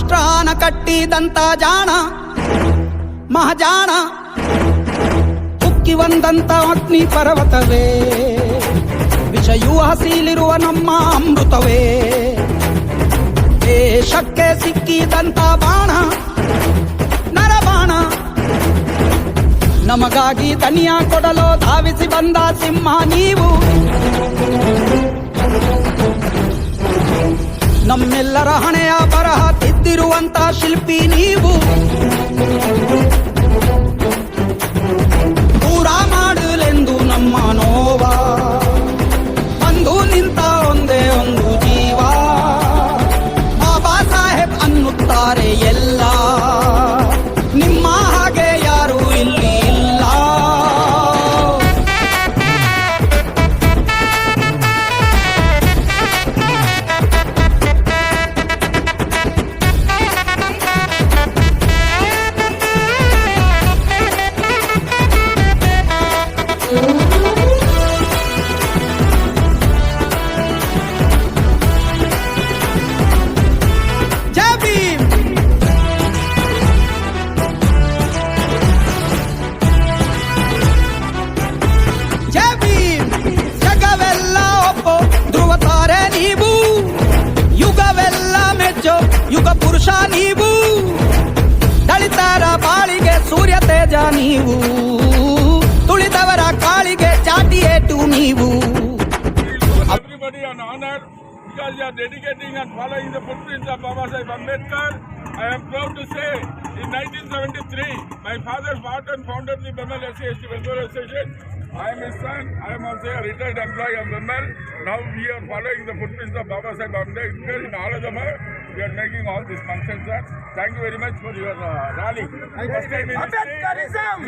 ರಾಷ್ಟ್ರಾನ ಕಟ್ಟಿದಂತ ಜಾಣ ಮಹಾಜಾಣ, ಉಕ್ಕಿ ಬಂದಂತ ಅಗ್ನಿ ಪರ್ವತವೇ, ವಿಷಯೂ ಹಸಿಲಿರುವ ನಮ್ಮ ಅಮೃತವೇ, ದೇಶಕ್ಕೆ ಸಿಕ್ಕಿದಂತ ಬಾಣ ನರಬಾಣ, ನಮಗಾಗಿ ತನಿಯ ಕೊಡಲು ಧಾವಿಸಿ ಬಂದ ಸಿಂಹ ನೀವು, ನಮ್ಮೆಲ್ಲರ ಹಣೆಯ ಬರಹ ತಿದ್ದಿರುವಂತ ಶಿಲ್ಪಿ ನೀವು, ದೂರ ಮಾಡಲೆಂದು ನಮ್ಮ ನೋವ ಬಂದು ನಿಂತ ಒಂದೇ ಒಂದು ಜೀವ, ಬಾಬಾ ಸಾಹೇಬ್ ಅನ್ನುತ್ತಾರೆ ಎಲ್ಲ, ನಿಮ್ಮ ಹಾಗೆ ಯಾರು ಇಲ್ಲಿ ಇಲ್ಲ. ಯುಗ ಪುರುಷ ನೀವು, ದಲಿತರ ಬಾಳಿಗೆ ಸೂರ್ಯ ತೇಜ ನೀವು, ತುಳಿದವರ ಕಾಳಿಗೆ ಚಾಟಿ ಏಟು ನೀವು. Everybody an honor because you are dedicating and following the footprints of Baba Saheb Ambedkar. I am proud to say in 1973 my father fought and founded the Bemal SC Welfare Association. I am his son. I am also a retired employee of Bemal. Now we are following the footprints of Baba Saheb Ambedkar in Aladama. We are making all these functions, sir. Thank you very much for your rally. First time in Ambedkarism!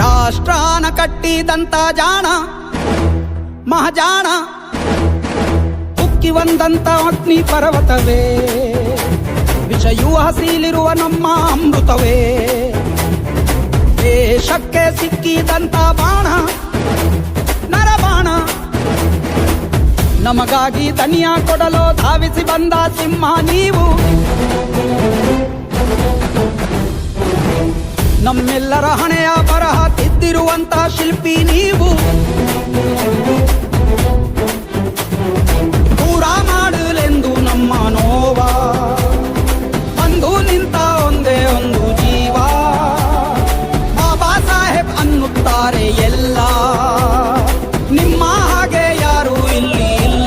ರಾಷ್ಟ್ರಾನ ಕಟ್ಟಿದಂತ ಜಾಣ ಮಹಾಜಾಣ, ಉಕ್ಕಿ ಬಂದಂತ ಅಗ್ನಿ ಪರ್ವತವೇ, ವಿಷಯೂ ಹಸಿಲಿರುವ ನಮ್ಮ ಅಮೃತವೇ, ದೇಶಕ್ಕೆ ಸಿಕ್ಕಿದಂತ ಬಾಣ ನರಬಾಣ, ನಮಗಾಗಿ ತನಿಯ ಕೊಡಲು ಧಾವಿಸಿ ಬಂದ ಸಿಂಹ ನೀವು, ನಮ್ಮೆಲ್ಲರ ಹಣೆಯ ಬರಹ ತಿದ್ದಿರುವಂತ ಶಿಲ್ಪಿ ನೀವು, ದೂರ ಮಾಡಲೆಂದು ನಮ್ಮ ನೋವ ಬಂದು ನಿಂತ ಒಂದೇ ಒಂದು ಜೀವ, ಬಾಬಾ ಸಾಹೇಬ್ ಅನ್ನುತ್ತಾರೆ ಎಲ್ಲ, ನಿಮ್ಮ ಹಾಗೆ ಯಾರು ಇಲ್ಲಿ ಇಲ್ಲ.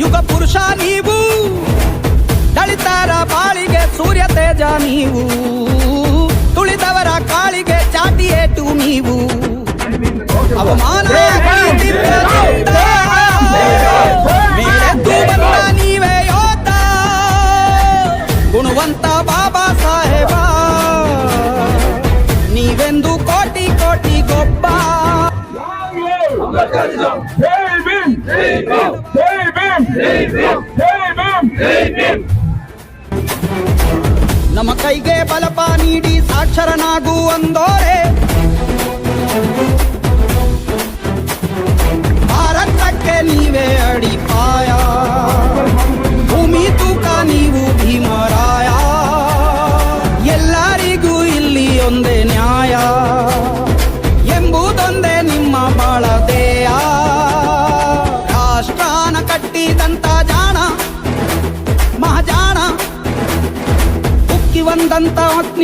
ಯುಗ ಪುರುಷ ನೀವು, ದಲಿತರ ಬಾಳಿಗೆ ಸೂರ್ಯ ತೇಜ ನೀವು, ತುಳಿದವರ ಕಾಳಿಗೆ ಚಾಟಿ ಏಟು ನೀವು, ಅವಮಾನ ಮೇಲೆದ್ದು ಬಂದ ನೀವೇ ಯೋಧ, ಗುಣವಂತ ಬಾಬಾ ಸಾಹೇಬ ನೀವೆಂದು ಕೋಟಿ ಕೋಟಿ ಗೊಬ್ಬ. ನಮ್ಮ ಕೈಗೆ ಬಲಪ ನೀಡಿ ಸಾಕ್ಷರನಾಗುವಂದೋರೆ, ಭಾರತಕ್ಕೆ ನೀವೇ ಅಡಿಪಾಯ, ಭೂಮಿ ತೂಕ ನೀವು ಭೀಮರಾಯ.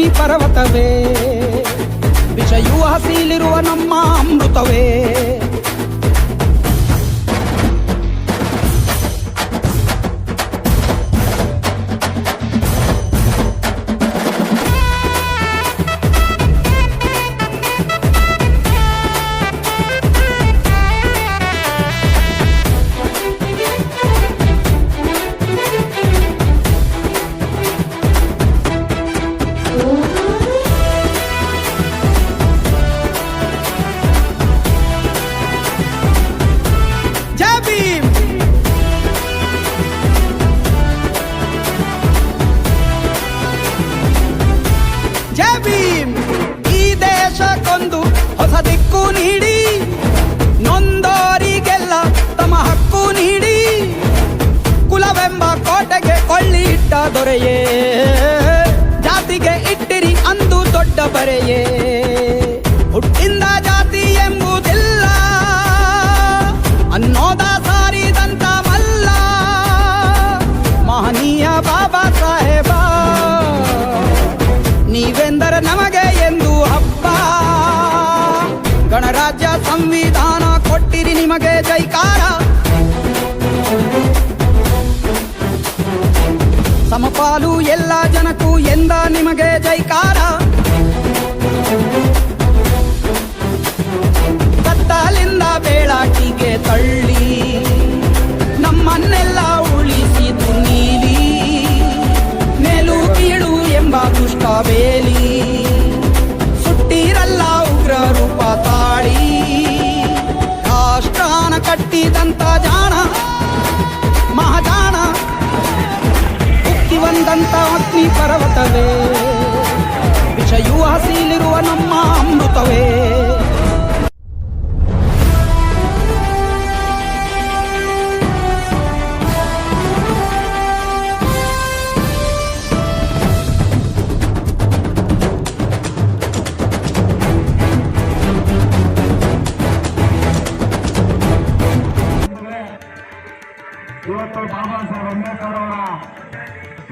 ಅಗ್ನಿ ಪರ್ವತವೇ, ವಿಷಯೂ ಹಸಿಲಿರುವ ನಮ್ಮ ಅಮೃತವೇ. ಹೊಸ ದಿಕ್ಕು ನೀಡಿ ನೊಂದೋರಿಗೆಲ್ಲ ತಮ್ಮ ಹಕ್ಕು ನೀಡಿ ಕುಲವೆಂಬ ಕೋಟೆಗೆ ಕೊಳ್ಳಿ ಇಟ್ಟ ದೊರೆಯೇ, ಜಾತಿಗೆ ಇಟ್ಟಿರಿ ಅಂದು ದೊಡ್ಡ ಬರೆಯೇ. ಹುಟ್ಟಿಂದ ಜಾತಿ ಎಂಬುದಿಲ್ಲ ಅನ್ನೋದ ಸಾರಿದಂತ ಮಲ್ಲ ಮಹನೀಯ ಬಾಬಾ ಸಾಹೇಬ, ನೀವೆಂದರೆ ನಮಗೆ ಎಂದು ಹಬ್ಬ. ಗಣರಾಜ್ಯ ಸಂವಿಧಾನ ಕೊಟ್ಟಿರಿ ನಿಮಗೆ ಜೈಕಾರ, ಸಮಪಾಲು ಎಲ್ಲ ಜನಕ್ಕೂ ಎಂದ ನಿಮಗೆ ಜೈಕಾರ. ಕತ್ತಲಿಂದ ಬೆಳಕಿಗೆ ತಳ್ಳಿ ನಮ್ಮನ್ನೆಲ್ಲ ಉಳಿಸಿತು ನೀಲಿ, ಮೇಲು ಕೀಳು ಎಂಬ ದುಷ್ಟ ಬೇಲಿ ಸುಟ್ಟಿರಲ್ಲ ಉಗ್ರ ರೂಪ ತಾಳಿ. ರಾಷ್ಟ್ರಾನ ಕಟ್ಟಿದಂತ ಜಾಣ ಮಹಾಜಾಣ, ಉಕ್ಕಿ ಬಂದಂತ ಅಗ್ನಿ ಪರ್ವತವೇ, ವಿಷಯೂ ಹಸಿಲಿರುವ ನಮ್ಮ ಅಮೃತವೇ. ಇವತ್ತು ಬಾಬಾ ಸಾಹೇಬ್ ಅಂಬೇಡ್ಕರ್ ಅವರ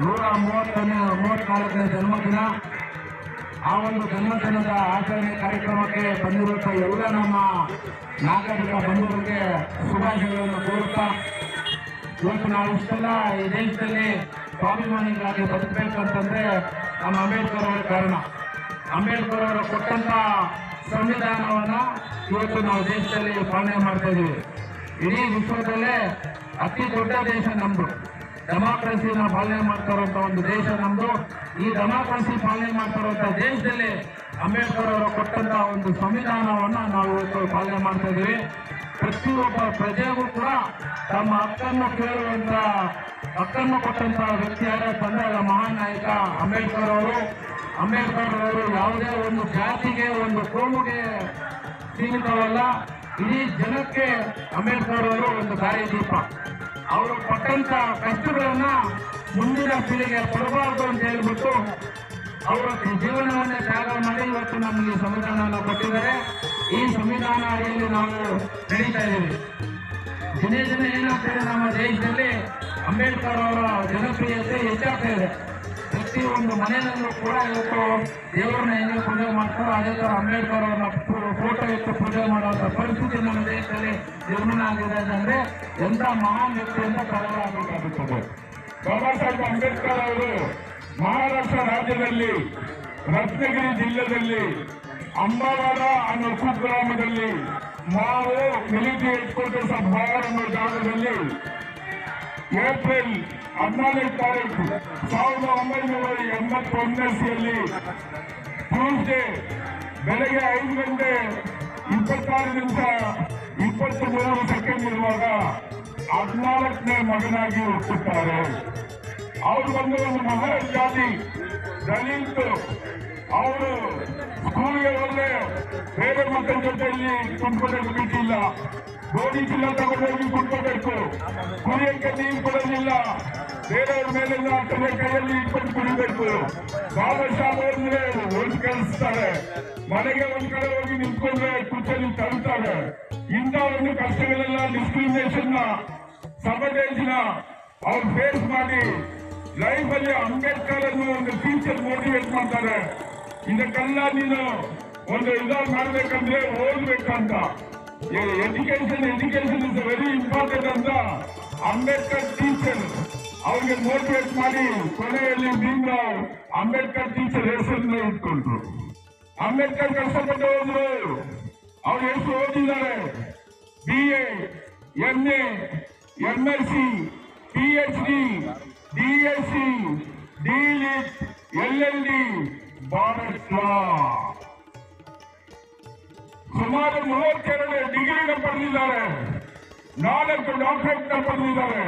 134ನೇ ಜನ್ಮದಿನ. ಆ ಒಂದು ಜನ್ಮದಿನದ ಆಚರಣೆ ಕಾರ್ಯಕ್ರಮಕ್ಕೆ ಬಂದಿರುವಂಥ ಎಲ್ಲ ನಮ್ಮ ನಾಗರಿಕ ಬಂಧುಗಳಿಗೆ ಶುಭಾಶಯಗಳನ್ನು ಕೋರುತ್ತಾ, ಇವತ್ತು ನಾವು ಇಷ್ಟೆಲ್ಲ ಈ ದೇಶದಲ್ಲಿ ಸ್ವಾಭಿಮಾನಿಗಳಾಗಿ ಬದುಕಬೇಕಂತಂದ್ರೆ ನಮ್ಮ ಅಂಬೇಡ್ಕರ್ ಅವರ ಕಾರಣ. ಅಂಬೇಡ್ಕರ್ ಅವರು ಕೊಟ್ಟಂತ ಸಂವಿಧಾನವನ್ನ ಇವತ್ತು ನಾವು ದೇಶದಲ್ಲಿ ಪಾಲನೆ ಮಾಡ್ತಾ ಇದ್ದೀವಿ. ಇಡೀ ವಿಶ್ವದಲ್ಲೇ ಅತಿ ದೊಡ್ಡ ದೇಶ ನಮ್ದು. ಡೆಮಾಕ್ರಸಿನ ಪಾಲನೆ ಮಾಡ್ತಾ ಇರುವಂತ ಒಂದು ದೇಶ ನಮ್ದು. ಈ ಡೆಮಾಕ್ರಸಿ ಪಾಲನೆ ಮಾಡ್ತಾ ಇರುವಂತ ದೇಶದಲ್ಲಿ ಅಂಬೇಡ್ಕರ್ ಅವರು ಕೊಟ್ಟಂತ ಒಂದು ಸಂವಿಧಾನವನ್ನ ನಾವು ಇವತ್ತು ಪಾಲನೆ ಮಾಡ್ತಾ ಇದ್ದೀವಿ. ಪ್ರತಿಯೊಬ್ಬ ಪ್ರಜೆಗೂ ಕೂಡ ತಮ್ಮ ಹಕ್ಕನ್ನು ಕೇಳುವಂತ ಹಕ್ಕನ್ನು ಕೊಟ್ಟಂತ ವ್ಯಕ್ತಿ ಯಾರ ತಂದಾಗ ಮಹಾನ್ ನಾಯಕ ಅಂಬೇಡ್ಕರ್ ಅವರು. ಅಂಬೇಡ್ಕರ್ ಅವರು ಯಾವುದೇ ಒಂದು ಜಾತಿಗೆ ಒಂದು ಕೋಮಿಗೆ ಸೀಮಿತವಲ್ಲ, ಇಡೀ ಜನಕ್ಕೆ ಅಂಬೇಡ್ಕರ್ ಅವರು ಒಂದು ದಾರಿದೀಪ. ಅವರು ಪಟ್ಟಂತ ಕಷ್ಟಗಳನ್ನ ಮುಂದಿನ ಪೀಳಿಗೆ ಕೊಡಬಾರ್ದು ಅಂತ ಹೇಳ್ಬಿಟ್ಟು ಅವರ ಜೀವನವನ್ನೇ ತ್ಯಾಗ ಮಾಡಿ ಇವತ್ತು ನಮಗೆ ಸಂವಿಧಾನವನ್ನು ಕೊಟ್ಟಿದ್ದಾರೆ. ಈ ಸಂವಿಧಾನ ಅಡಿಯಲ್ಲಿ ನಾವು ನಡೀತಾ ಇದ್ದೀವಿ. ದಿನೇ ದಿನ ಏನಾಗ್ತದೆ, ನಮ್ಮ ದೇಶದಲ್ಲಿ ಅಂಬೇಡ್ಕರ್ ಅವರ ಜನಪ್ರಿಯತೆ ಹೆಚ್ಚಾಗ್ತಾ ಇದೆ. ಪ್ರತಿಯೊಂದು ಮನೆಯಲ್ಲೂ ಕೂಡ ಇವತ್ತು ದೇವರನ್ನ ಹೆಂಗೆ ಪೂಜೆ ಮಾಡ್ತಾರೋ ಅದೇ ತರ ಅಂಬೇಡ್ಕರ್ ಅವರ ಫೋಟೋ ಇಟ್ಟು ಪೂಜೆ ಮಾಡುವಂತ ಪರಿಸ್ಥಿತಿ ನಮ್ಮ ದೇಶದಲ್ಲಿ ನಿರ್ಮಾಣ ಆಗಿದೆ ಅಂದ್ರೆ ಎಂತ ಮಹಾನ್ ವ್ಯಕ್ತಿ ಅಂತ ಕರೆಯಲಾಗಬೇಕಾಗುತ್ತದೆ. ಬಾಬಾ ಸಾಹೇಬ್ ಅಂಬೇಡ್ಕರ್ ಅವರು ಮಹಾರಾಷ್ಟ್ರ ರಾಜ್ಯದಲ್ಲಿ ರತ್ನಗಿರಿ ಜಿಲ್ಲೆಯಲ್ಲಿ ಅಂಬಾವಾಡ ಅನ್ನೋ ಕುಗ್ರಾಮದಲ್ಲಿ ನಾವು military head quarters of Bharat ಅನ್ನೋ ಜಾಗದಲ್ಲಿ ಏಪ್ರಿಲ್ 14ನೇ ತಾರೀಕು 1981 ಟ್ಯೂಸ್ಡೇ ಬೆಳಗ್ಗೆ 5 ಗಂಟೆ 26 ನಿಮಿಷ 23 ಸೆಕೆಂಡ್ ಇರುವಾಗ 14ನೇ ಮಗನಾಗಿ ಹುಟ್ಟುತ್ತಾರೆ. ಅವರು ಬಂದು ಒಂದು ಮಹಾನ್ ಜಾತಿ ದಲಿತ. ಅವರು ಸ್ಕೂಲ್ಗೆ ಹೋದ್ರೆ ಬೇರೆ ಮಕ್ಕಳ ಜೊತೆಯಲ್ಲಿ ಕುಂತ್ಕೊಳ್ಳೋಕೆ ಬಿಟ್ಟಿಲ್ಲ. ಗೋಧಿ ಚೀಲ ತಗೊಂಡೋಗಿ ಕುತ್ಕೋಬೇಕು, ಕುಡಿಯಕ್ಕೆ ನೀರು ಕೊಡೋದಿಲ್ಲ, ಬೇರೆಯವ್ರ ಮೇಲೆಲ್ಲ ತಲೆ ಕೈಯಲ್ಲಿ ಇಟ್ಕೊಂಡು ಕುಡಿಬೇಕು. ಬಾಬಾ ಸಾಹೇಬ್ ಅಂದ್ರೆ ಒಂದು ಕಳಿಸ್ತಾರೆ, ಮನೆಗೆ ಒಂದ್ ಕಡೆ ಹೋಗಿ ನಿಂತ್ಕೊಂಡ್ರೆ ಕುರ್ಚಲ್ಲಿ ತಳ್ತಾರೆ. ಇಂಥ ಒಂದು ಕಷ್ಟಗಳೆಲ್ಲ ಡಿಸ್ಕ್ರಿಮಿನೇಷನ್ ಸಬರ್ಡೇಜ್ನ ಅವ್ರು ಫೇಸ್ ಮಾಡಿ ಲೈಫ್ ಅಲ್ಲಿ ಅಂಬೇಡ್ಕರ್ ಅನ್ನು ಒಂದು ಟೀಚರ್ ಮೋಟಿವೇಟ್ ಮಾಡ್ತಾರೆ. ಇದಕ್ಕೆಲ್ಲ ನೀನು ಒಂದು ಇದಾಗಿ ಮಾಡ್ಬೇಕಂದ್ರೆ ಓದ್ಬೇಕಂತ. ಎಜುಕೇಶನ್ ಇಸ್ ವೆರಿ ಇಂಪಾರ್ಟೆಂಟ್ ಅಂತ ಅಂಬೇಡ್ಕರ್ ಟೀಚರ್ ಅವ್ರಿಗೆ ಮೋಟಿವೇಟ್ ಮಾಡಿ ಕೊನೆಯಲ್ಲಿ ಭೀಮ್ರಾವ್ ಅಂಬೇಡ್ಕರ್ ಟೀಚರ್ ಹೆಸರನ್ನ ಇಟ್ಕೊಂಡ್ರು. ಅಂಬೇಡ್ಕರ್ ಕಷ್ಟಪಟ್ಟು ಹೋದ್ರು. ಅವ್ರು ಎಷ್ಟು ಓದಿದ್ದಾರೆ? BA, MA, MSc, PhD, DSc, D.Litt, LLD, Bharat ಲಾ. ಸುಮಾರು 32 ಡಿಗ್ರಿನ ಪಡೆದಿದ್ದಾರೆ, 4 ಡಾಕ್ಟರೇಟ್ ಪಡೆದಿದ್ದಾರೆ.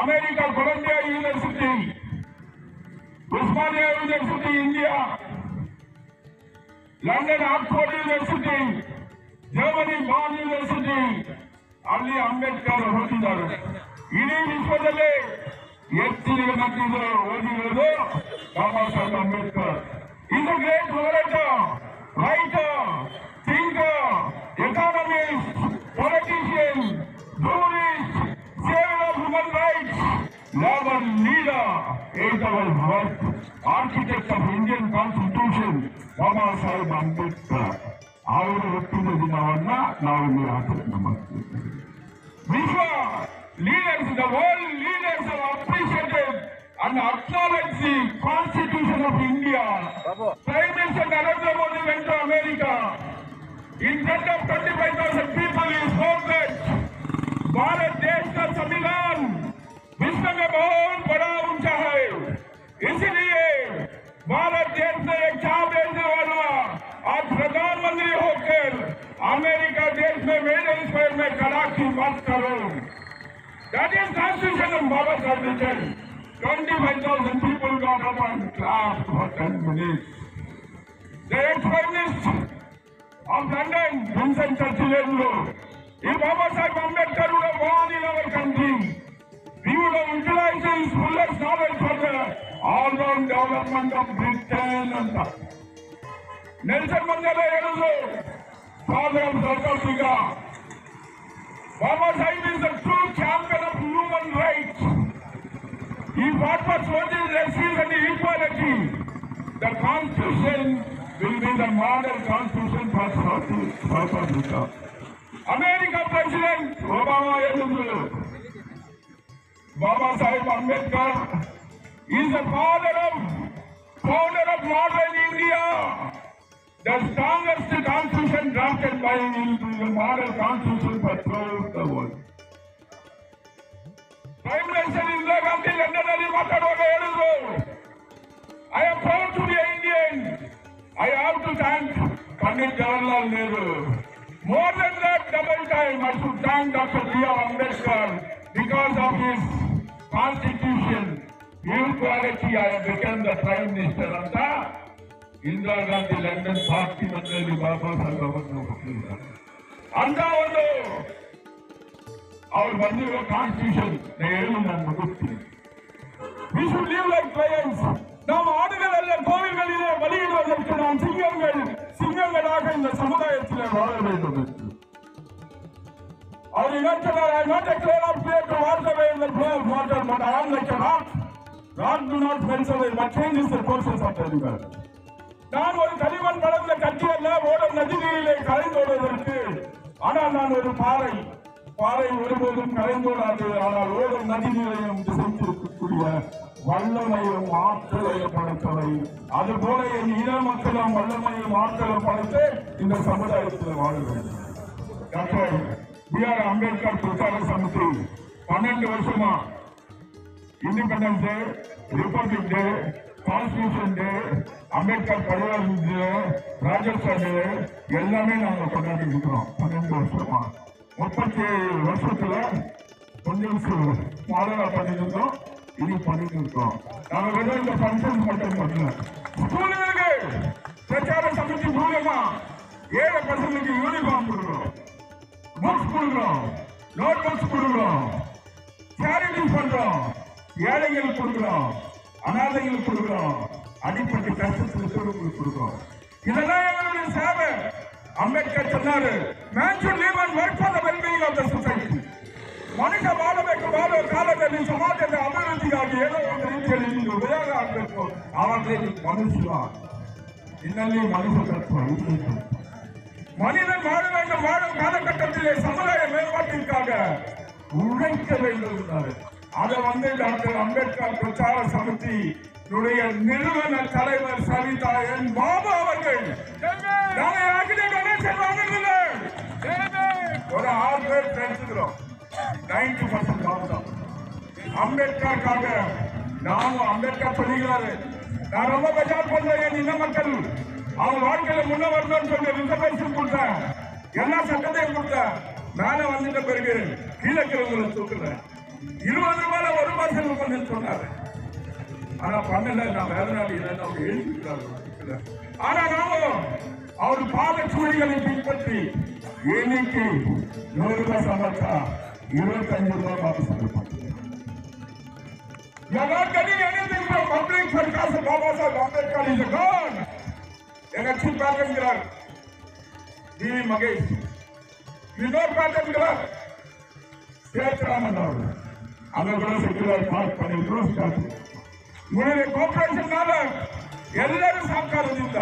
America Columbia university, Osmania university India, London Oxford university, Germany Bonn university, ಅಲ್ಲಿ ಅಂಬೇಡ್ಕರ್ ಓದಿದ್ದಾರೆ. ಇಡೀ ವಿಶ್ವದಲ್ಲೇ ಹೆಚ್ಚಿನ ಮಕ್ಕಳು ಓದಿರೋದು ಬಾಬಾ ಸಾಹೇಬ್ ಅಂಬೇಡ್ಕರ್. ಇದು great writer, thinker, economist, politician, tourist, saver of human rights, labor leader, 8 hours work, architect of Indian Constitution, Baba Saheb Ambedkar. ಅವರು ಹುಟ್ಟಿದ ದಿನವನ್ನ ನಾವು ಇಲ್ಲಿ ಆಚರಣೆ ಮಾಡ್ತೀವಿ. ವಿಶ್ವ leaders, the world leaders have appreciated and acknowledged the Constitution of India. Prime Minister Narendra Modi went to America. In front of 25,000 people he spoke that Bharat देश का संविधान विश्व में बहुत बड़ा ऊंचा है, इसलिए भारत देश में एक चाय बेचने वाला आज प्रधानमंत्री होकर अमेरिका देश में मेरे स्क्वायर में खड़ा की बात करो. That is Constitution of Baba Saheb written. 25,000 people got up and clapped for 10 minutes. The ex-Prime Minister of London, Winston Churchill, if Baba Saheb Ambedkar would have born in our country, we would have utilized his fullest knowledge for the all-round development of Britain and that. Nelson Mandela ಹೇಳಿದ್ರು, father of South Africa. Baba Saheb is the true champion of human rights. He fought for social justice and equality. The Constitution will be the model Constitution for South Africa. America President Obama ಹೇಳಿದ್ರು, Baba Saheb Ambedkar is the founder of modern India. The strongest constitution drafted by him is the model constitution for throughout the world. Prime Minister Indira Gandhi ಲಂಡನ್ನಲ್ಲಿ ಮಾತಾಡುವಾಗ ಹೇಳಿದ್ರು, I am proud to be an Indian. I have to thank Pandit Jawaharlal Nehru. More than that, double time, I should thank Dr. B.R. Ambedkar because of his constitution, equality. I have become the Prime Minister. ಅಂತ Indira Gandhi London ಪಾರ್ಲಿಮೆಂಟ್ನಲ್ಲಿ Baba Saheb ಅವರನ್ನು ಕೊಟ್ಟಿದ್ದಾರೆ. ಅಂತ ಒಂದು ಅವ್ರು ಬಂದಿರೋ constitution ಹೇಳಿ ನಾನು ಮುಗಿಸ್ತೀನಿ. We should live like lions. ನಮ್ಮ ಆಡುಗಳೆಲ್ಲ ಗೋವಿಗಳಿದೆ, ಬಲಿಯಿಡುವುದಕ್ಕೆ ನಾವು ಸಿಂಗಗಳಾಗ இந்த சமுதாயத்தில் வாழ வேண்டும் என்று அவர் நினைக்கிறார். I not declare of fear to walk away in the flow of water, but I am like a rock. God do not fence away, but changes the courses of the river. நான் ஒரு களிமண் படத்துல கட்டியல்ல ஓடும் நதிகளிலே கரைந்தோடுவதற்கு, ஆனால் நான் ஒரு பாறை ஒருபோதும் கரைந்தோடாது. ஆனால் ஓடும் நதிகளையும் திசைத்திருக்கக்கூடிய வல்லமையும் ஆற்றலையும் படைத்தவை. அதுபோல என் இன மக்களும் வல்லமையும் ஆற்றலும் படைத்து இந்த சமுதாயத்தில் வாழ வேண்டும். Doctor B.R. அம்பேத்கர் பிரச்சார சமிதி 12 வருஷமா இண்டிபெண்டன்ஸ் டே, ரிபப்ளிக் டே, கான்ஸ்டிடியூஷன் டே, அம்பேத்கர் பரிவார் டே, ராஜஸ்தான் டே எல்லாமே நாங்கள் கொண்டாடி இருக்கிறோம். 12 வருஷமா 37 வருஷத்துல கொஞ்சம் மாடலா பண்ணிருந்தோம், இனி பண்ணிட்டு இருக்கோம். நாங்கள் வெறும் இந்த ஃபங்க்ஷன் மட்டும் பண்ணல. ஸ்கூலுக்கு பிரச்சார சமிதி மூலமா 7 பசங்களுக்கு யூனிஃபார்ம் கொடுக்குறோம், புக்ஸ் கொடுக்குறோம், நோட் புக்ஸ் கொடுக்குறோம், சேரிட்டிஸ் பண்றோம், ஏழைகளுக்கு கொடுக்குறோம், அனாதைகளுக்கு கொடுக்குறோம், அடிப்பட்ட கஷ்டத்துக்கு கொடுக்குறோம். இதெல்லாம் எங்களுடைய சேவை. அம்பேத்கர் சொன்னாரு, man should live and work for the well-being of the society. ಮನುಷ್ಯ ಮಾಡಬೇಕು, ಮಾಡುವ ಕಾಲದಲ್ಲಿ ಸಮಾಜದ ಅಭಿವೃದ್ಧಿಗಾಗಿ ಏನೋ ಒಂದು ರೀತಿ ಉಪಯೋಗ ಆಗಬೇಕು. ಆವಾಗಲೇ ಮನುಷ್ಯ ಇನ್ನಲ್ಲಿ ಮನುಷ್ಯತ್ವ மனித மாட வேண்டும் வாழும் காலகட்டத்திலே சமுதாய மேம்பாட்டிற்காக உழைக்க வேண்டும் என்றார். அதை டாக்டர் அம்பேத்கர் பிரச்சார சமிதி நிறுவன தலைவர் சரிதா என் பாபா அவர்கள் ஒரு 6 பேர் பேசுகிறோம். 90% அம்பேத்கருக்காக நானும் அம்பேத்கர் சொல்லுகிறாரு. நான் ரொம்ப பஜார் பண்றேன். என் இன மக்கள் அவன் வாழ்க்கையில முன்ன வரணும்னு சொல்லி ரிசர்வேஷன் கொடுத்தேன், எல்லா சட்டத்தையும் கொடுத்தேன். மேல வந்துட்ட பிறகு கீழே கிழங்குல தூக்குறேன். 20 ரூபாய் 1 மாசம் பண்ணு சொன்னாரு. ஆனா பண்ணல. நான் வேற நாள் இல்லைன்னு அவங்க எழுதிக்கிறாங்க. ஆனா நாமும் அவர் பாதச்சூழிகளை பின்பற்றி இன்னைக்கு 100 ரூபாய் சம்பளத்தா 25 ரூபாய் வாபஸ் கொடுப்பாங்க. You're not getting anything from public because Baba Saheb Ambedkar is a god. எங்க சீஃப் பேட்டர்ன்கிறார் டி மகேஷ், இன்னொரு பேட்டர்ன்கிறார் சேத்ராமன் அவர்கள். அங்க கூட செக்யூரிட்டி பார்க் பண்ணிட்டு ಉಳಿದ ಕೋಪರೇಷನ್ ಎಲ್ಲರೂ ಸಹಕಾರದಿಂದ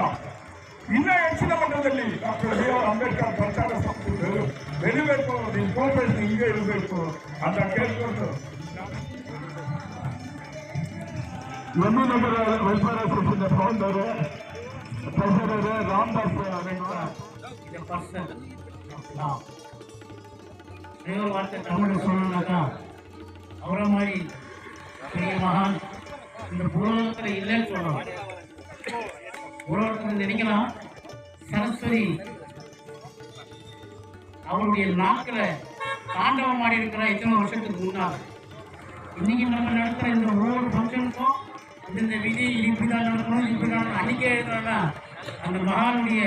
ಇನ್ನೂ ಹೆಚ್ಚಿನ ಮಟ್ಟದಲ್ಲಿ ಡಾಕ್ಟರ್ ಬಿ ಆರ್ ಅಂಬೇಡ್ಕರ್ ಪ್ರಚಾರ ಸಂಸ್ಥೆ ಬೆಳಿಬೇಕು. ನಿಮ್ಮ ಕೋಪರೇಷನ್ ಹಿಂಗೆ ಇರಬೇಕು ಅಂತ ಕೇಳ್ಕೊಂಡು Emmi Nagar welfare association founder treasurer Ramdas வார்த்தை தமிழ் சொல்லணும்னாக்கா அவரை மாதிரி பெரிய மகான் இந்த பூலோகத்தில் இல்லைன்னு சொல்லணும். பூலோகத்தில் நினைக்கலாம் சரஸ்வதி அவருடைய நாக்கில் தாண்டவம் ஆடி இருக்கிற இத்தனை வருஷத்துக்கு முன்னாடி. இன்னைக்கு நம்ம நடத்துகிற இந்த ஒவ்வொரு ஃபங்க்ஷனுக்கும் இந்த விதி இப்படிதான் நடக்கணும் இப்படிதான் அன்னைக்கே எழுதுறோம்னா அந்த மகானுடைய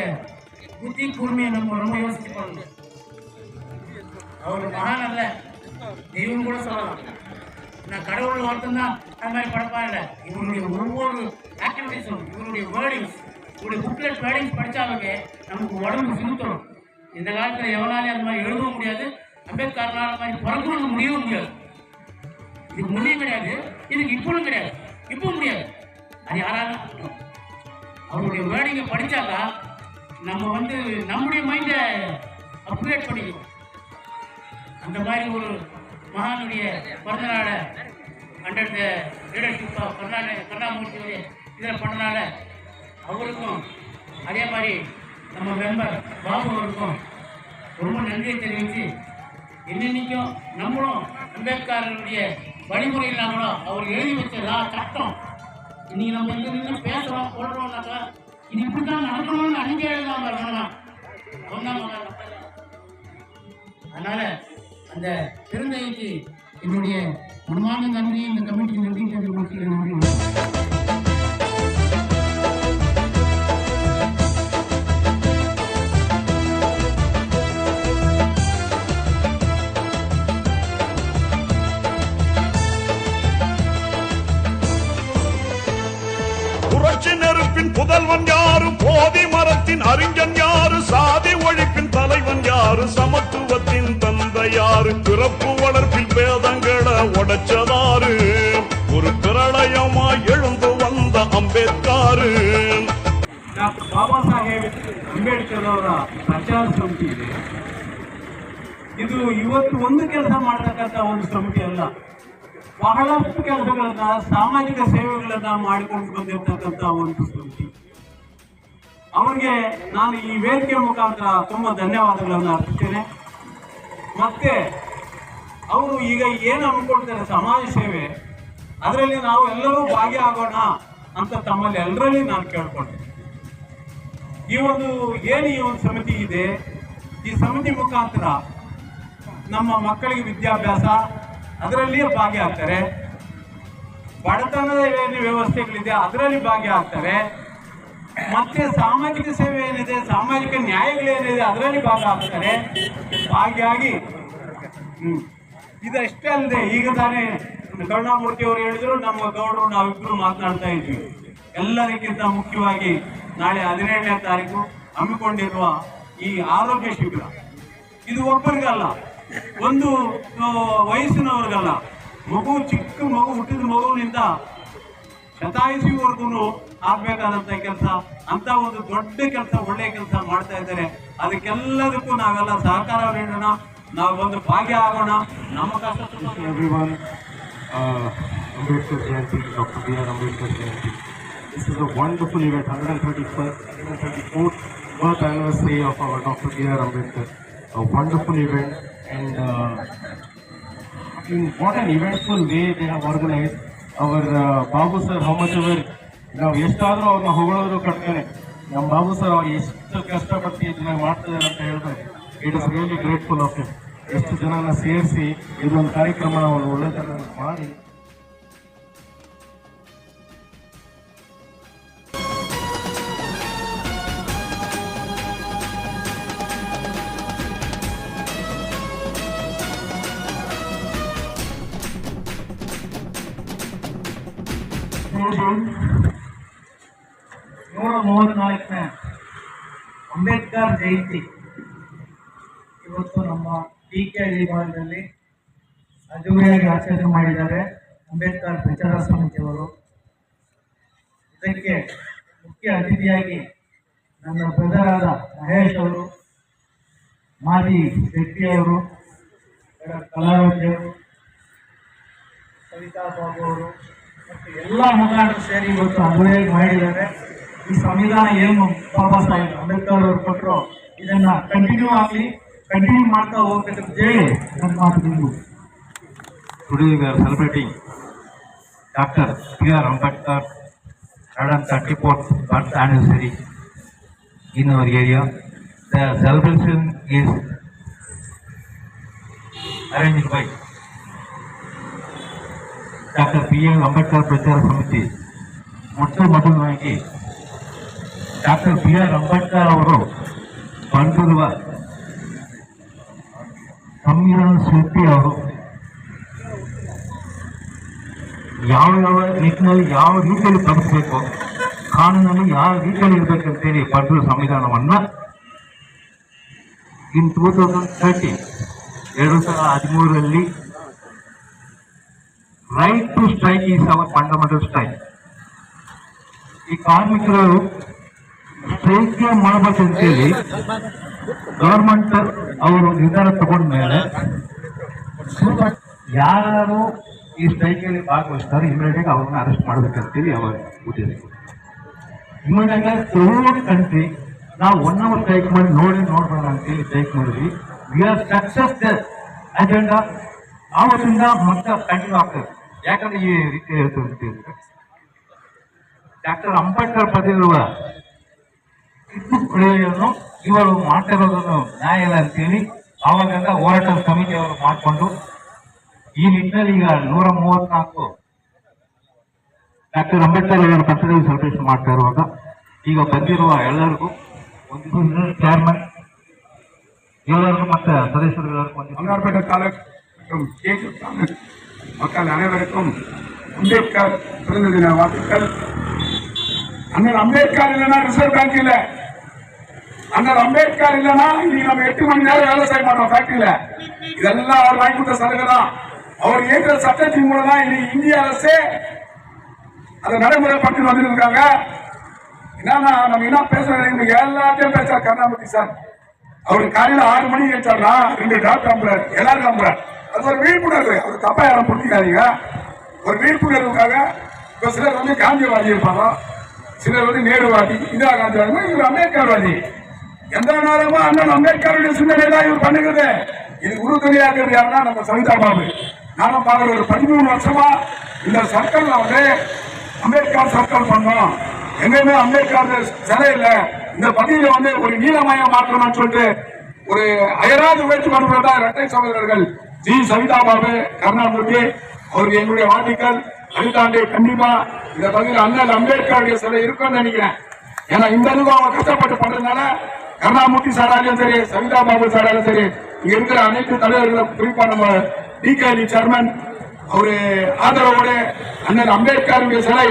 புத்தி கூர்மையை நம்ம ரொம்ப யோசிச்சு பண்ணணும். அவர் மகான் அல்ல, தெய்வம் கூட சொல்லலாம். நான் கடவுள் ஒருத்தம் தான் அந்த மாதிரி படப்பா இல்லை. இவருடைய ஒவ்வொரு ஆக்டிவிட்டிஸும் இவருடைய வேர்டிங்ஸ் இவருடைய புக்லெட் வேர்டிங்ஸ் படித்தாலுமே நமக்கு உடம்பு சிலுத்தணும். இந்த காலத்தில் எவனாலே அந்த மாதிரி எழுதவும் முடியாது, அம்பேத்கர்னால அந்த மாதிரி பிறக்கணும்னு முடியவும் முடியாது. இதுக்கு முன்னையும் கிடையாது, இதுக்கு இப்பவும் கிடையாது, இப்பவும் முடியாது. அது யாராலும் அவருடைய வேர்டிங்கை படித்தாக்கா நம்ம நம்முடைய மைண்டை அப்கிரேட் பண்ணிக்கணும். அந்த மாதிரி ஒரு மகானுடைய பிறந்தநாளை அண்டர் த லீடர்ஷிப் ஆஃப் கருணாமூர்த்தியுடைய இதில் பண்ணனால அவருக்கும் அதே மாதிரி நம்ம மெம்பர் பாபு அவருக்கும் ரொம்ப நன்றியை தெரிவித்து என்னென்னைக்கும் நம்மளும் அம்பேத்கருடைய வழிமுறையில் கூட அவர் எழுதி வச்சதா சட்டம் இன்னைக்கு நம்ம இங்கே நின்று பேசுகிறோம் போடுறோம்னாக்கா இது இப்படி தான் நடக்கணும்னு அன்றைக்கே எழுதாம இருக்கணும். அதனால அந்த பெருந்தைக்கு என்னுடைய மனமான நன்றி, இந்த கமிட்டி நன்றி நன்றி. புரட்சி நெருப்பின் புதல்வன் யாரு, போதி மரத்தின் அறிஞன் யாரு, சாதி ஒழிப்பின் தலைவன் யாரு, சமத்துவத்தின் தந்தை யாரு, பிறப்பு வளர்ப்பில் பேதங்களை உடைச்சதாரு, ஒரு பிரளயமாய் எழுந்து வந்த அம்பேத்கர். ಡಾಕ್ಟರ್ ಬಾಬಾ ಸಾಹೇಬ್ ಅಂಬೇಡ್ಕರ್ ಅವರ ಪ್ರಚಾರ ಸಮಿತಿ ಇದೆ. ಇದು ಇವತ್ತು ಒಂದು ಕೆಲಸ ಮಾಡತಕ್ಕಂಥ ಒಂದು ಸಮಿತಿ ಅಲ್ಲ, ಬಹಳಷ್ಟು ಕೆಲಸಗಳನ್ನ ಸಾಮಾಜಿಕ ಸೇವೆಗಳನ್ನ ಮಾಡಿಕೊಂಡು ಬಂದಿರತಕ್ಕಂಥ ಒಂದು ಸಮಿತಿ. ಅವರಿಗೆ ನಾನು ಈ ವೇದಿಕೆ ಮುಖಾಂತರ ತುಂಬಾ ಧನ್ಯವಾದಗಳನ್ನು ಅರ್ಪಿಸ್ತೇನೆ. ಮತ್ತೆ ಅವರು ಈಗ ಏನು ಹಮ್ಮಿಕೊಳ್ತಾರೆ ಸಮಾಜ ಸೇವೆ, ಅದರಲ್ಲಿ ನಾವು ಎಲ್ಲರೂ ಭಾಗಿಯಾಗೋಣ ಅಂತ ತಮ್ಮಲ್ಲಿ ಎಲ್ಲರಲ್ಲಿ ನಾನು ಕೇಳ್ಕೊಂಡೆ. ಈ ಒಂದು ಸಮಿತಿ ಇದೆ, ಈ ಸಮಿತಿ ಮುಖಾಂತರ ನಮ್ಮ ಮಕ್ಕಳಿಗೆ ವಿದ್ಯಾಭ್ಯಾಸ ಅದರಲ್ಲಿಯೇ ಭಾಗಿಯಾಗ್ತಾರೆ, ಬಡತನದ ಏನು ವ್ಯವಸ್ಥೆಗಳಿದೆ ಅದರಲ್ಲಿ ಭಾಗಿಯಾಗ್ತಾರೆ, ಮತ್ತೆ ಸಾಮಾಜಿಕ ಸೇವೆ ಏನಿದೆ, ಸಾಮಾಜಿಕ ನ್ಯಾಯಗಳೇನಿದೆ ಅದರಲ್ಲಿ ಭಾಗಿಯಾಗ್ತಾರೆ. ಭಾಗಿಯಾಗಿ ಇದಷ್ಟೇ ಅಲ್ಲದೆ ಈಗ ತಾನೇ ಕರುಣಾಮೂರ್ತಿ ಅವರು ಹೇಳಿದ್ರು, ನಮ್ಮ ಗೌಡರು ನಾವಿಬ್ರು ಮಾತನಾಡ್ತಾ ಇದ್ವಿ. ಎಲ್ಲರಿಗಿಂತ ಮುಖ್ಯವಾಗಿ ನಾಳೆ 17ನೇ ತಾರೀಕು ಹಮ್ಮಿಕೊಂಡಿರುವ ಈ ಆರೋಗ್ಯ ಶಿಬಿರ ಇದು ಒಬ್ಬರಿಗಲ್ಲ, ಒಂದು ವಯಸ್ಸಿನವ್ರಿಗಲ್ಲ, ಚಿಕ್ಕ ಮಗು ಹುಟ್ಟಿದ ಮಗುವಿನಿಂದ ಶತಾಯುಷಿವರೆಗೂ ಆಗ್ಬೇಕಾದಂತ ಕೆಲಸ, ಅಂತ ಒಂದು ದೊಡ್ಡ ಕೆಲಸ, ಒಳ್ಳೆ ಕೆಲಸ ಮಾಡ್ತಾ ಇದ್ದಾರೆ. ಅದಕ್ಕೆಲ್ಲದಕ್ಕೂ ನಾವೆಲ್ಲ ಸಹಕಾರ ನೀಡೋಣ, ನಾವು ಒಂದು ಭಾಗ್ಯ ಆಗೋಣ. ನಮ್ಮ ಕಷ್ಟ everyone, Ambedkar Jayanti, Dr. B.R. Ambedkar Jayanti. This is a wonderful event, 134th birth anniversary of our Dr. B.R. Ambedkar. A wonderful event, and in what an eventful way they have organized. Our Babu sir, how much ever ನಾವು ಎಷ್ಟಾದರೂ ಅವ್ರನ್ನ ಹೊಗಳೋದ್ರು ಕಟ್ತಾನೆ. ನಮ್ಮ Babu sir ಅವ್ರು ಎಷ್ಟು ಕಷ್ಟಪಟ್ಟು ಇದನ್ನ ಮಾಡ್ತಿದ್ದಾರೆ ಅಂತ ಹೇಳ್ತಾರೆ. It is really grateful of him. ಎಷ್ಟು ಜನನ ಸೇರಿಸಿ ಇದೊಂದು ಕಾರ್ಯಕ್ರಮ ಅವರು ಒಳ್ಳೆತನ ಮಾಡಿ ನೂರ 34ನೇ ಅಂಬೇಡ್ಕರ್ ಜಯಂತಿ ಇವತ್ತು ನಮ್ಮ ಡಿಕೆಹಳ್ಳಿ ಭಾಗದಲ್ಲಿ ಅದ್ದೂರಿಯಾಗಿ ಆಚರಣೆ ಮಾಡಿದ್ದಾರೆ ಅಂಬೇಡ್ಕರ್ ಪ್ರಚಾರ ಸಮಿತಿಯವರು. ಇದಕ್ಕೆ ಮುಖ್ಯ ಅತಿಥಿಯಾಗಿ ನನ್ನ ಬ್ರದರ್ ಆದ ಮಹೇಶ್ ಅವರು, ಮಾಜಿ ವ್ಯಕ್ತಿಯವರು, ಕಲಾವಿದರು, ಸವಿತಾ ಬಾಬು ಅವರು ಮತ್ತು ಎಲ್ಲ ಮುಖಂಡರು ಸೇರಿ ಇವತ್ತು ಅದ್ದೂರಿಯಾಗಿ ಮಾಡಿದ್ದಾರೆ. ಈ ಸಂವಿಧಾನ ಏನು ಬಾಬಾ ಸಾಹೇಬ್ ಅಂಬೇಡ್ಕರ್ ಅವರು ಕೊಟ್ಟರು, ಇದನ್ನ ಕಂಟಿನ್ಯೂ ಮಾಡ್ತಾ ಹೋಗ್ಬೇಕಂತ ಹೇಳಿ ನನ್ನ ಮಾತು ನಿಮ್ಗೆ. Today we are celebrating Dr. B.R. Ambedkar 134th birth anniversary in our area. The celebration is arranged by Dr. B.R. Ambedkar Prachara Samiti. ಮೊದಲವಾಗಿ ಡಾಕ್ಟರ್ B.R. ಅಂಬೇಡ್ಕರ್ ಅವರು ಬಂದಿರುವ ಸಂವಿಧಾನ ಶಿಲ್ಪಿ ಅವರು ಯಾವ ನಿಟ್ಟಿನಲ್ಲಿ ಯಾವ ರೀತಿಯಲ್ಲಿ ಬರೆಸಬೇಕು, ಕಾನೂನಲ್ಲಿ ಯಾವ ರೀತಿಯಲ್ಲಿ ಇರಬೇಕಂತೇಳಿ ಬರೆದಿರುವ ಸಂವಿಧಾನವನ್ನ in 2013 right to strike is our fundamental strike. ಈ ಕಾರ್ಮಿಕರು ಸ್ಟ್ರೈಕ್ ಮಾಡಬೇಕಂತೇಳಿ ಗವರ್ಮೆಂಟ್ ಅವರು ನಿರ್ಧಾರ ತಗೊಂಡ ಮೇಲೆ ಯಾರು ಈ ಸ್ಟ್ರೈಕಲ್ಲಿ ಭಾಗವಹಿಸ್ತಾರೆ ಇಮಿಡಿಯೇಟ್ ಅವ್ರನ್ನ ಅರೆಸ್ಟ್ ಮಾಡಬೇಕಂತೇಳಿ ಅವರ ಉದ್ದೇಶ. ಇಮಿಡಿಯೇಟ್ ಥ್ರೂಔಟ್ ಕಂಟ್ರಿ ನಾವು 1 hour ಸ್ಟ್ರೈಕ್ ಮಾಡಿ ನೋಡ್ಬೇಡ ಅಂತೇಳಿ ಸ್ಟ್ರೈಕ್ ಮಾಡಿದ್ವಿ. We are success the agenda. ಆವತ್ತಿಂದ ಮತ್ತೆ ಕಂಟಿನ್ಯೂ ಆಗ್ತದೆ. ಯಾಕಂದ್ರೆ ಈ ರೀತಿ ಹೇಳ್ತಾರೆ, ಡಾಕ್ಟರ್ ಅಂಬೇಡ್ಕರ್ ಬರೆದಿರುವ ಟಿಪ್ಪು ಇವರು ಮಾಡ್ತಿರೋದನ್ನು ನ್ಯಾಯ ಇಲ್ಲ ಅಂತೇಳಿ ಆವಾಗ ಹೋರಾಟ ಸಮಿತಿ ಅವರು ಮಾಡಿಕೊಂಡು ಈ ನಿಟ್ಟಿನಲ್ಲಿ ಈಗ 134 ಡಾಕ್ಟರ್ ಅಂಬೇಡ್ಕರ್ ಅವರ ಬರ್ತಡೇ ಸೆಲೆಬ್ರೇಷನ್ ಮಾಡ್ತಾ ಇರುವಾಗ ಈಗ ಬಂದಿರುವ ಎಲ್ಲರಿಗೂ ಒಂದು ಚೇರ್ಮನ್ ಎಲ್ಲರಿಗೂ ಮತ್ತೆ ಸದಸ್ಯರುಗಳಿಗೂ அங்கார்பேட்டை தாலுக் மற்றும் கேக்கு தாலுக் மக்கள் அனைவருக்கும் அம்பேத்கர் பிறந்த தின வாழ்த்துக்கள். அண்ணல் அம்பேத்கர் இல்லைன்னா ரிசர்வ் பேங்க் இல்லை. அண்ணல் அம்பேத்கர் இல்லைன்னா இன்னைக்கு நம்ம 8 மணி நேரம் வேலை செய்ய மாட்டோம் ஃபேக்டரியில. இதெல்லாம் அவர் வாங்கி கொடுத்த சலுகை தான். அவர் இயற்ற சட்டத்தின் மூலம் தான் இன்னைக்கு இந்திய அரசே அதை நடைமுறைப்படுத்தி வந்துருக்காங்க. என்னன்னா நம்ம என்ன பேசுறோம், எல்லாத்தையும் பேசுறாரு கருணாநிதி சார். அவருக்கு காலையில 6 மணிக்கு வச்சாருன்னா 2 டாக்டர் நம்புறாரு, எல்லாரும் நம்புறாரு. அது ஒரு விழிப்புணர்வு. அவர் தப்பா யாரும் புரிஞ்சுக்காதீங்க. ஒரு விழிப்புணர்வுக்காக இப்ப சிலர் வந்து காந்திவாதி இருப்பாங்க, சிலர் வந்து நேருவாதி, இந்திரா காந்திவாதி, இவர் அம்பேத்கர்வாதி. எந்த நேரமும் அண்ணன் அம்பேத்கருடைய சிந்தனை தான் இவர் பண்ணுகிறது. இது உறுதுணையாகிறது யாருன்னா நம்ம சவிதா பாபு. நானும் பார்க்குற ஒரு 13 வருஷமா இந்த சர்க்கிள்ல வந்து அம்பேத்கர் சர்க்கிள் பண்ணோம். எங்கேயுமே அம்பேத்கர் சிலை இல்லை, இந்த பகுதியில வந்து ஒரு நீலமயம் மாற்றணும்னு சொல்லிட்டு ஒரு அயராது முயற்சி பண்ணுறதா இரட்டை சகோதரர்கள் ஜி சவிதா பாபு, கருணாநிதி அவருக்கு எங்களுடைய வாழ்த்துக்கள். அதுதாண்டி கண்டிப்பா இந்த பகுதியில் அண்ணல் அம்பேத்கருடைய சிலை இருக்கும்னு நினைக்கிறேன். ஏன்னா இந்த அளவுக்கு அவங்க கஷ்டப்பட்டு பண்றதுனால கருணாமூர்த்தி சாராலையும் சரி, சவிதா பாபு சாராலும் சரி, இங்க இருக்கிற அனைத்து தலைவர்களும் குறிப்பா நம்ம டிகேடி சேர்மன் அவரு ஆதரவோடு அண்ணல் அம்பேத்கருடைய சிலை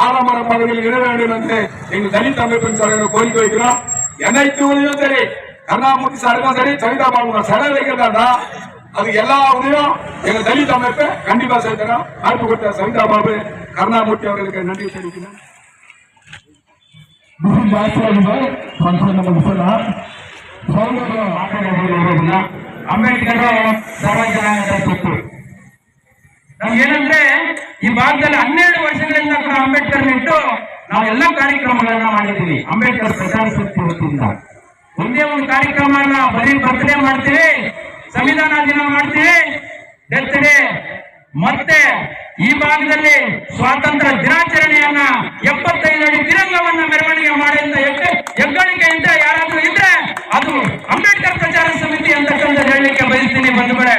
ஆலமரம் பகுதியில் இட வேண்டும் என்று எங்கள் தலித் அமைப்பின் சார்பில் கோரிக்கை வைக்கிறோம். அனைத்து ஊரையும் சரி, கருணாமூர்த்தி சாருக்கும் சரி, சவிதா பாபு சிலை வைக்கிறதா அது எல்லாவதையும் எங்க தலித் அமைப்பு கண்டிப்பா செய்தோம். வாய்ப்பு கொடுத்த சவிதா பாபு கருணாமூர்த்தி அவர்களுக்கு நன்றி தெரிவிக்கிறேன். ಅಂಬೇಡ್ಕರ್ ಸರ್ವ ಜನಾಂಗದ ಸುತ್ತು. ನಾವು ಏನಂದ್ರೆ ಈ ಭಾಗದಲ್ಲಿ 12 ವರ್ಷಗಳಿಂದ ಕೂಡ ಅಂಬೇಡ್ಕರ್ ಇಟ್ಟು ನಾವೆಲ್ಲ ಕಾರ್ಯಕ್ರಮಗಳನ್ನ ಮಾಡಿದ್ದೀವಿ. ಅಂಬೇಡ್ಕರ್ ಪ್ರಚಾರ ಶಕ್ತಿ ವತಿಯಿಂದ ಒಂದೇ ಒಂದು ಕಾರ್ಯಕ್ರಮ ಅಲ್ಲ, ಬರೀ ಬರ್ತ್ಡೇ ಮಾಡ್ತೀವಿ, ಸಂವಿಧಾನ ದಿನ ಮಾಡ್ತೀವಿ, ಡೆತ್ ಡೇ, ಮತ್ತೆ ಈ ಭಾಗದಲ್ಲಿ ಸ್ವಾತಂತ್ರ್ಯ ದಿನಾಚರಣೆಯನ್ನ 75 ಅಡಿ ತಿರಂಗವನ್ನ ಮೆರವಣಿಗೆ ಮಾಡುವಂತ ಹೆಗ್ಗಳಿಕೆಯಿಂದ ಯಾರಾದ್ರೂ ಇದ್ರೆ ಅದು ಅಂಬೇಡ್ಕರ್ ಪ್ರಚಾರ ಸಮಿತಿ ಅಂತಕ್ಕಂಥ ಹೇಳಲಿಕ್ಕೆ ಬಯಸ್ತೀನಿ ಬಂಧುಗಳೇ.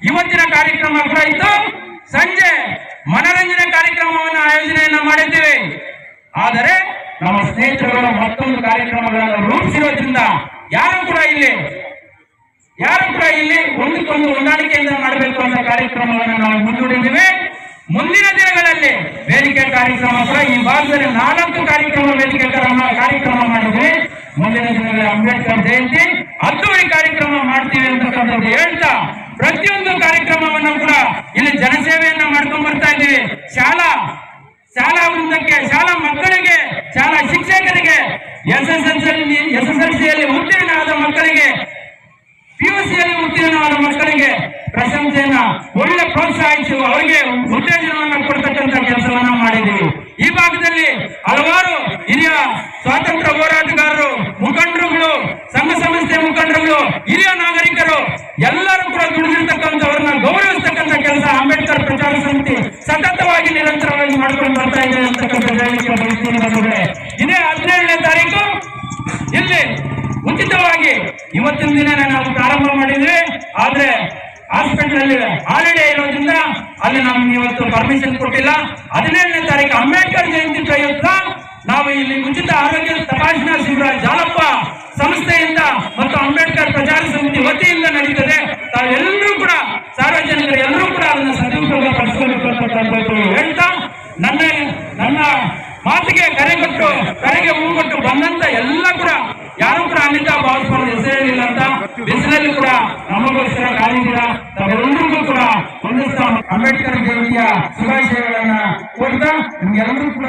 ಇವತ್ತಿನ ಕಾರ್ಯಕ್ರಮ ಕೂಡ ಇತ್ತು. ಸಂಜೆ ಮನರಂಜನೆ ಕಾರ್ಯಕ್ರಮವನ್ನು ಆಯೋಜನೆಯನ್ನ ಮಾಡಿದ್ದೀವಿ. ಆದರೆ ನಮ್ಮ ಸ್ನೇಹಿತರುಗಳು ಮತ್ತೊಂದು ಕಾರ್ಯಕ್ರಮಗಳನ್ನು ರೂಪಿಸಿರೋದ್ರಿಂದ ಯಾರು ಕೂಡ ಇಲ್ಲಿ ಒಂದಕ್ಕೊಂದು ಹೊಂದಾಣಿಕೆಯಿಂದ ಮಾಡಬೇಕು ಅಂತ ಕಾರ್ಯಕ್ರಮವನ್ನು ನಾವು ಮುಂದೂಡಿದ್ದೀವಿ. ಮುಂದಿನ ದಿನಗಳಲ್ಲಿ ವೇದಿಕೆ ಕಾರ್ಯಕ್ರಮ ಕೂಡ ಈ ಭಾಗದಲ್ಲಿ 4 ಕಾರ್ಯಕ್ರಮ ಮಾಡಿದ್ವಿ. ಮುಂದಿನ ದಿನಗಳಲ್ಲಿ ಅಂಬೇಡ್ಕರ್ ಜಯಂತಿ ಅದ್ದೂರಿ ಕಾರ್ಯಕ್ರಮ ಮಾಡ್ತೀವಿ ಅಂತಕ್ಕಂಥದ್ದು ಹೇಳ್ತಾ ಪ್ರತಿಯೊಂದು ಕಾರ್ಯಕ್ರಮವನ್ನು ಕೂಡ ಇಲ್ಲಿ ಜನಸೇವೆಯನ್ನ ಮಾಡ್ಕೊಂಡು ಬರ್ತಾ ಇದ್ದೀವಿ. ಶಾಲಾ ವೃಂದಕ್ಕೆ, ಶಾಲಾ ಮಕ್ಕಳಿಗೆ, ಶಾಲಾ ಶಿಕ್ಷಕರಿಗೆ, SSLCಯಲ್ಲಿ ಉತ್ತೀರ್ಣರಾದ ಮಕ್ಕಳಿಗೆ, PUCಯಲ್ಲಿ ಉತ್ತೀರ್ಣವಾದ ಮಕ್ಕಳಿಗೆ ಪ್ರಶಂಸೆಯನ್ನ ಒಳ್ಳೆ ಪ್ರೋತ್ಸಾಹಿಸುವ, ಅವರಿಗೆ ಉತ್ತೇಜನವನ್ನು ಕೊಡ್ತಕ್ಕಂಥ ಕೆಲಸವನ್ನ ಮಾಡಿದ್ದೀವಿ. ಈ ಭಾಗದಲ್ಲಿ ಹಲವಾರು ಹಿರಿಯ ಸ್ವಾತಂತ್ರ್ಯ ಹೋರಾಟಗಾರರು, ಮುಖಂಡರುಗಳು, ಸಂಘ ಸಂಸ್ಥೆ ಮುಖಂಡರುಗಳು, ಹಿರಿಯ ನಾಗರಿಕರು ಎಲ್ಲರೂ ಕೂಡ ದುಡಿದಿರ್ತಕ್ಕಂಥವ್ರನ್ನ ಗೌರವಿಸ್ತಕ್ಕಂಥ ಕೆಲಸ ಅಂಬೇಡ್ಕರ್ ಪ್ರಚಾರ ಸಮಿತಿ ಸತತವಾಗಿ ನಿರಂತರವಾಗಿ ಮಾಡ್ಕೊಂಡು ಬರ್ತಾ ಇದೆ ಅಂತಕ್ಕಂಥ ಹೇಳಲಿಕ್ಕೆ ಬಯಸ್ತೀನಿ ಬಂಧುಗಳೇ. ಇದೇ 17ನೇ ತಾರೀಕು ಇಲ್ಲಿ ಉಚಿತವಾಗಿ ಇವತ್ತಿನ ದಿನ ನಾವು ಪ್ರಾರಂಭ ಮಾಡಿದ್ವಿ. ಆದ್ರೆ ಹಾಸ್ಪಿಟಲ್ ಅಲ್ಲಿ ಹಾಲಿಡೇ ಇರೋದ್ರಿಂದ ಅಲ್ಲಿ ನಮ್ಗೆ ಇವತ್ತು ಪರ್ಮಿಷನ್ ಕೊಟ್ಟಿಲ್ಲ. 17ನೇ ತಾರೀಕು ಅಂಬೇಡ್ಕರ್ ಜಯಂತಿ ಪ್ರಯುಕ್ತ ನಾವು ಇಲ್ಲಿ ಉಚಿತ ಆರೋಗ್ಯ ತಪಾಸಣಾ ಶಿಬಿರ ಜಾಲಪ್ಪ ಸಂಸ್ಥೆಯಿಂದ ಮತ್ತು ಅಂಬೇಡ್ಕರ್ ಪ್ರಚಾರ ಸಮಿತಿ ವತಿಯಿಂದ ನಡೀತದೆ. ತಾವೆಲ್ಲರೂ ಕೂಡ ಸಾರ್ವಜನಿಕರು ಎಲ್ಲರೂ ಕೂಡ ಅದನ್ನು ಸದುಪಯೋಗ ಪಡಿಸಿಕೊಳ್ಳಬೇಕು ಹೇಳ್ತಾ ನನ್ನ ಮಾತಿಗೆ ಕರೆಗೆ ಹೂಗೊಟ್ಟು ಬಂದಂತ ಎಲ್ಲ ಕೂಡ ಯಾರು ಕೂಡ ಅನ್ಯತಾ ಭಾವಿಸ್ಕೊಂಡು ಹೆಸರಿಲ್ಲ ಅಂತ ಬಿಸಿಲಲ್ಲಿ ಕೂಡ ನಮಗೋಸ್ಕರ ಕಾಲಿದ್ದೀರಾ. ತಾವೆಲ್ಲರಿಗೂ ಕೂಡ ಒಂದಿಸ್ತಾ ಅಂಬೇಡ್ಕರ್ ಜಯಂತಿಯ ಶುಭಾಶಯಗಳನ್ನ ಕೋರ್ತಾ ನಿಮ್ಗೆಲ್ಲರೂ ಕೂಡ